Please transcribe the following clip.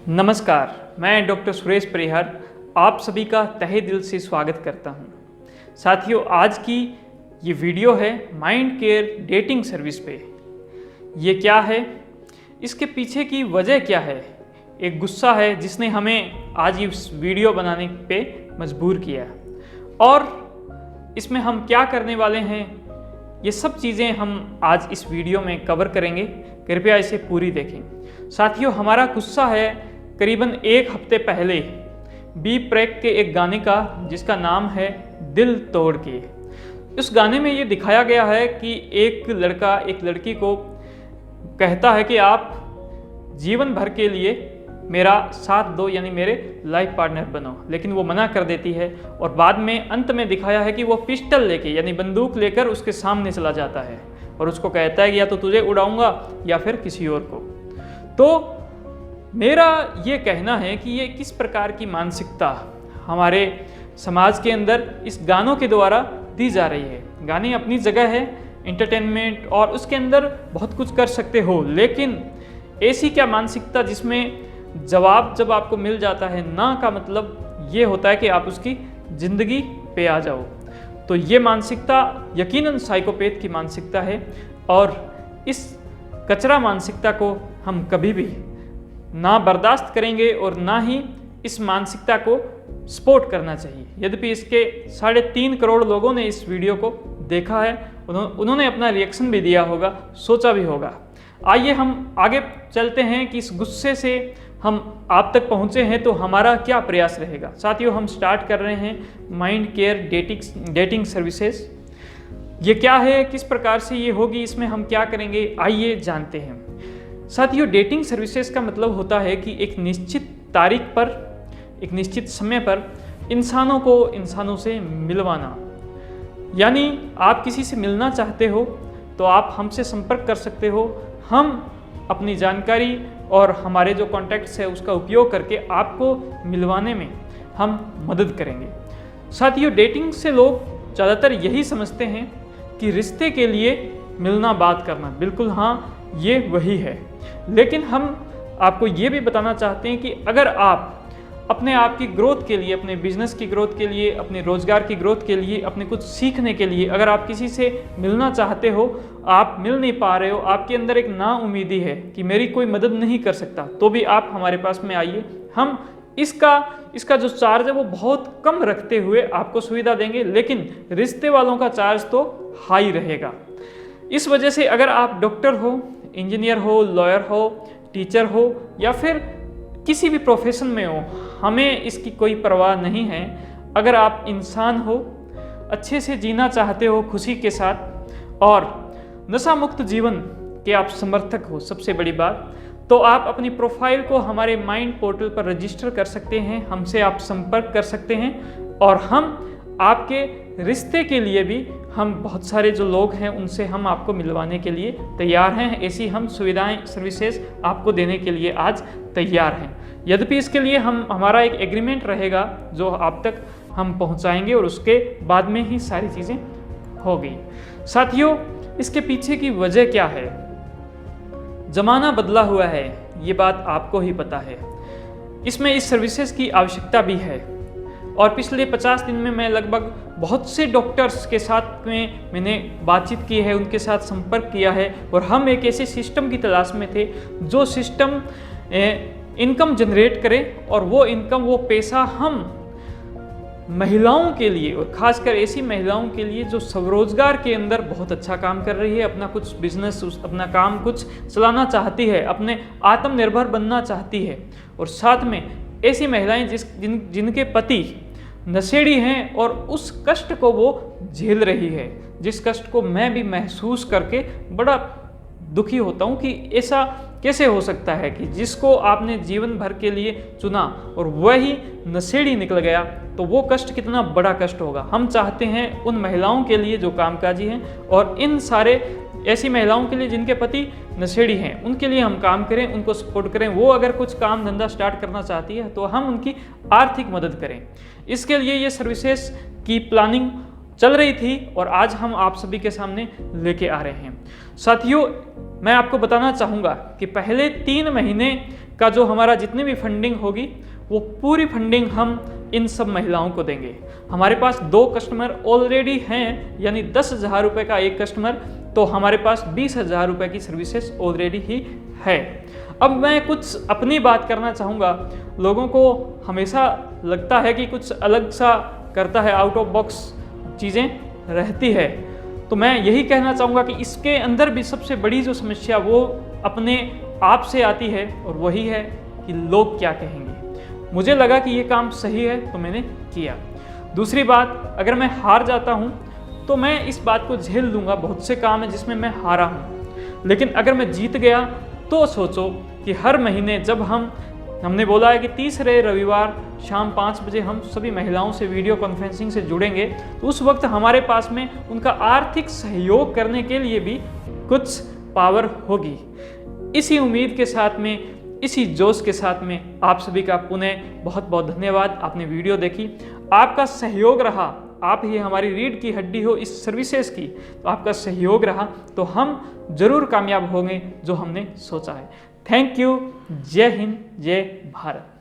नमस्कार, मैं डॉक्टर सुरेश परिहार आप सभी का तहे दिल से स्वागत करता हूं। साथियों, आज की ये वीडियो है माइंड केयर डेटिंग सर्विस पे। ये क्या है, इसके पीछे की वजह क्या है, एक गुस्सा है जिसने हमें आज इस वीडियो बनाने पे मजबूर किया और इसमें हम क्या करने वाले हैं, ये सब चीज़ें हम आज इस वीडियो में कवर करेंगे। कृपया इसे पूरी देखें। साथियों, हमारा गुस्सा है करीबन एक हफ्ते पहले बी प्रैक के एक गाने का, जिसका नाम है दिल तोड़ के। उस गाने में ये दिखाया गया है कि एक लड़का एक लड़की को कहता है कि आप जीवन भर के लिए मेरा साथ दो, यानी मेरे लाइफ पार्टनर बनो, लेकिन वो मना कर देती है। और बाद में अंत में दिखाया है कि वो पिस्टल लेके, यानी बंदूक लेकर उसके सामने चला जाता है और उसको कहता है कि या तो तुझे उड़ाऊंगा या फिर किसी और को। तो मेरा ये कहना है कि ये किस प्रकार की मानसिकता हमारे समाज के अंदर इस गानों के द्वारा दी जा रही है। गाने अपनी जगह है, एंटरटेनमेंट, और उसके अंदर बहुत कुछ कर सकते हो, लेकिन ऐसी क्या मानसिकता जिसमें जवाब जब आपको मिल जाता है ना का मतलब ये होता है कि आप उसकी ज़िंदगी पे आ जाओ। तो ये मानसिकता यकीनन साइकोपैथ की मानसिकता है और इस कचरा मानसिकता को हम कभी भी ना बर्दाश्त करेंगे और ना ही इस मानसिकता को सपोर्ट करना चाहिए। यद्यपि इसके 3.5 करोड़ लोगों ने इस वीडियो को देखा है, उन्होंने अपना रिएक्शन भी दिया होगा, सोचा भी होगा। आइए हम आगे चलते हैं कि इस गुस्से से हम आप तक पहुँचे हैं तो हमारा क्या प्रयास रहेगा। साथियों, हम स्टार्ट कर रहे हैं माइंड केयर डेटिंग सर्विसेज। ये क्या है, किस प्रकार से ये होगी, इसमें हम क्या करेंगे, आइए जानते हैं। साथियों, डेटिंग सर्विसेज का मतलब होता है कि एक निश्चित तारीख पर, एक निश्चित समय पर इंसानों को इंसानों से मिलवाना। यानी आप किसी से मिलना चाहते हो तो आप हमसे संपर्क कर सकते हो। हम अपनी जानकारी और हमारे जो कॉन्टैक्ट्स है उसका उपयोग करके आपको मिलवाने में हम मदद करेंगे। साथियों, डेटिंग से लोग ज़्यादातर यही समझते हैं कि रिश्ते के लिए मिलना, बात करना। बिल्कुल हाँ, ये वही है, लेकिन हम आपको ये भी बताना चाहते हैं कि अगर आप अपने आप की ग्रोथ के लिए, अपने बिजनेस की ग्रोथ के लिए, अपने रोजगार की ग्रोथ के लिए, अपने कुछ सीखने के लिए अगर आप किसी से मिलना चाहते हो, आप मिल नहीं पा रहे हो, आपके अंदर एक नाउम्मीदी है कि मेरी कोई मदद नहीं कर सकता, तो भी आप हमारे पास में आइए। हम इसका जो चार्ज है वो बहुत कम रखते हुए आपको सुविधा देंगे, लेकिन रिश्ते वालों का चार्ज तो हाई रहेगा। इस वजह से अगर आप डॉक्टर हो, इंजीनियर हो, लॉयर हो, टीचर हो या फिर किसी भी प्रोफेशन में हो, हमें इसकी कोई परवाह नहीं है। अगर आप इंसान हो, अच्छे से जीना चाहते हो खुशी के साथ और नशा मुक्त जीवन के आप समर्थक हो, सबसे बड़ी बात, तो आप अपनी प्रोफाइल को हमारे माइंड पोर्टल पर रजिस्टर कर सकते हैं, हमसे आप संपर्क कर सकते हैं और हम आपके रिश्ते के लिए भी, हम बहुत सारे जो लोग हैं उनसे हम आपको मिलवाने के लिए तैयार हैं। ऐसी हम सुविधाएं, सर्विसेज आपको देने के लिए आज तैयार हैं। यद्यपि इसके लिए हमारा एक एग्रीमेंट रहेगा जो आप तक हम पहुंचाएंगे और उसके बाद में ही सारी चीज़ें होगी। साथियों, इसके पीछे की वजह क्या है, ज़माना बदला हुआ है, ये बात आपको ही पता है। इसमें इस सर्विसेज की आवश्यकता भी है और पिछले 50 दिन में मैं लगभग बहुत से डॉक्टर्स के साथ में मैंने बातचीत की है, उनके साथ संपर्क किया है और हम एक ऐसे सिस्टम की तलाश में थे जो सिस्टम इनकम जनरेट करे और वो इनकम, वो पैसा हम महिलाओं के लिए और ख़ासकर ऐसी महिलाओं के लिए जो स्वरोजगार के अंदर बहुत अच्छा काम कर रही है, अपना कुछ बिजनेस, अपना काम कुछ चलाना चाहती है, अपने आत्मनिर्भर बनना चाहती है, और साथ में ऐसी महिलाएं जिनके पति नशेड़ी हैं और उस कष्ट को वो झेल रही है, जिस कष्ट को मैं भी महसूस करके बड़ा दुखी होता हूँ कि ऐसा कैसे हो सकता है कि जिसको आपने जीवन भर के लिए चुना और वही नशेड़ी निकल गया, तो वो कष्ट कितना बड़ा कष्ट होगा। हम चाहते हैं उन महिलाओं के लिए जो कामकाजी हैं और इन सारे ऐसी महिलाओं के लिए जिनके पति नशेड़ी हैं, उनके लिए हम काम करें, उनको सपोर्ट करें। वो अगर कुछ काम धंधा स्टार्ट करना चाहती है तो हम उनकी आर्थिक मदद करें। इसके लिए ये सर्विसेज की प्लानिंग चल रही थी और आज हम आप सभी के सामने लेके आ रहे हैं। साथियों, मैं आपको बताना चाहूँगा कि पहले 3 महीने का जो हमारा जितनी भी फंडिंग होगी वो पूरी फंडिंग हम इन सब महिलाओं को देंगे। हमारे पास 2 कस्टमर ऑलरेडी हैं, यानी 10,000 रुपये का एक कस्टमर, तो हमारे पास 20,000 रुपये की सर्विसेज ऑलरेडी ही है। अब मैं कुछ अपनी बात करना चाहूँगा। लोगों को हमेशा लगता है कि कुछ अलग सा करता है, आउट ऑफ बॉक्स चीज़ें रहती है, तो मैं यही कहना चाहूँगा कि इसके अंदर भी सबसे बड़ी जो समस्या वो अपने आप से आती है, और वही है कि लोग क्या कहेंगे। मुझे लगा कि ये काम सही है तो मैंने किया। दूसरी बात, अगर मैं हार जाता हूँ तो मैं इस बात को झेल लूँगा। बहुत से काम है जिसमें मैं हारा हूँ, लेकिन अगर मैं जीत गया तो सोचो कि हर महीने जब हमने बोला है कि तीसरे रविवार शाम 5 बजे हम सभी महिलाओं से वीडियो कॉन्फ्रेंसिंग से जुड़ेंगे, तो उस वक्त हमारे पास में उनका आर्थिक सहयोग करने के लिए भी कुछ पावर होगी। इसी उम्मीद के साथ में, इसी जोश के साथ में आप सभी का पुनः बहुत बहुत धन्यवाद। आपने वीडियो देखी, आपका सहयोग रहा, आप ही हमारी रीढ़ की हड्डी हो इस सर्विसेज की, तो आपका सहयोग रहा तो हम जरूर कामयाब होंगे जो हमने सोचा है। Thank you. जय हिंद, जय भारत।